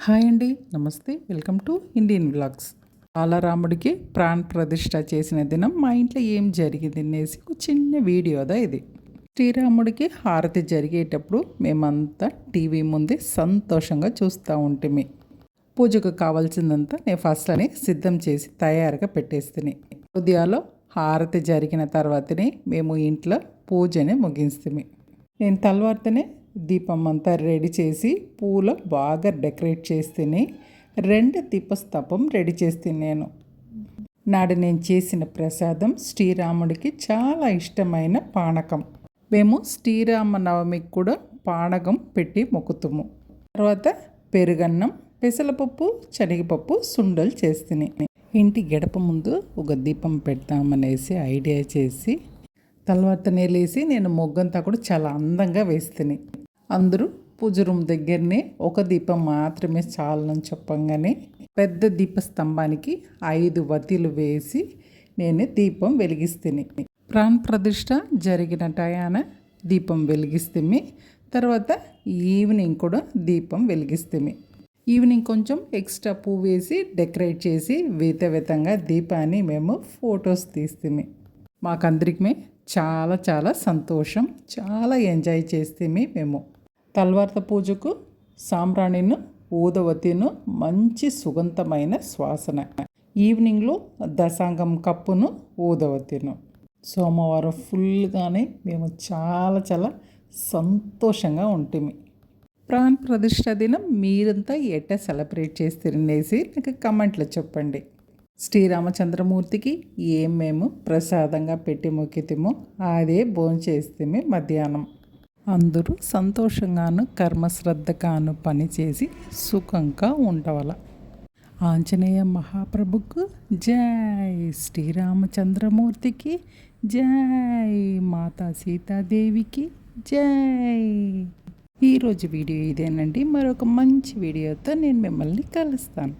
Hi అండి, నమస్తే. Welcome to Indian vlogs. బాలరాముడికి ప్రాణ ప్రతిష్ఠ చేసిన దినం మా ఇంట్లో ఏం జరిగింది అనేసి ఒక చిన్న వీడియోదా ఇది. శ్రీరాముడికి హారతి జరిగేటప్పుడు మేమంతా టీవీ ముందే సంతోషంగా చూస్తూ ఉంటిమి. పూజకు కావాల్సిందంతా నేను ఫస్ట్ అని సిద్ధం చేసి తయారుగా పెట్టేస్తుంది. ఉదయాలో హారతి జరిగిన తర్వాతనే మేము ఇంట్లో పూజని ముగిస్తుంది. నేను తలవార్తనే దీపం అంతా రెడీ చేసి పూల బాగా డెకరేట్ చేస్తేనే 2 దీపస్తంభం రెడీ చేస్తే నేను నాడు నేను చేసిన ప్రసాదం శ్రీరాముడికి చాలా ఇష్టమైన పానకం. మేము శ్రీరామనవమికి కూడా పానకం పెట్టి మొక్కుతాము. తర్వాత పెరుగన్నం, పెసలపప్పు, శనగపప్పు సుండలు చేస్తేనే ఇంటి గడప ముందు ఒక దీపం పెడతామనేసి ఐడియా చేసి తలవాతనే లేసి నేను మొగ్గంతా కూడా చాలా అందంగా వేస్తుంది. అందరూ పూజ రూమ్ దగ్గరనే ఒక దీపం మాత్రమే చాలని చెప్పంగానే పెద్ద దీపస్తంభానికి 5 వత్తులు వేసి నేను దీపం వెలిగిస్తుంది. ప్రాణ ప్రతిష్ఠ జరిగిన టయాన దీపం వెలిగిస్తుంది. తర్వాత ఈవినింగ్ కూడా దీపం వెలిగిస్తుంది. ఈవినింగ్ కొంచెం ఎక్స్ట్రా పువ్వు వేసి డెకరేట్ చేసి వితంగా దీపాన్ని మేము ఫొటోస్ తీస్తుంది. మాకందరికీ చాలా చాలా సంతోషం, చాలా ఎంజాయ్ చేస్తేమి మేము. తల్వార్త పూజకు సాంబ్రాణిను, ఊదవతిను, మంచి సుగంధమైన శ్వాసన. ఈవినింగ్లో దశాంగం కప్పును, ఊదవతిను. సోమవారం ఫుల్గానే మేము చాలా చాలా సంతోషంగా ఉంటుంది. ప్రాణ ప్రతిష్ఠ దినం మీరంతా ఎట్ట సెలబ్రేట్ చేస్తారనేసి నాకు కమెంట్లో చెప్పండి. శ్రీరామచంద్రమూర్తికి ఏం మేము ప్రసాదంగా పెట్టి మొక్కితేమో అదే భోంచేస్తేమే మధ్యాహ్నం. అందరూ సంతోషంగాను కర్మశ్రద్ధగాను పనిచేసి సుఖంగా ఉండవల. ఆంజనేయ మహాప్రభుకు జై, శ్రీరామచంద్రమూర్తికి జై, మాతా సీతాదేవికి జై. ఈరోజు వీడియో ఇదేనండి. మరొక మంచి వీడియోతో నేను మిమ్మల్ని కలుస్తాను.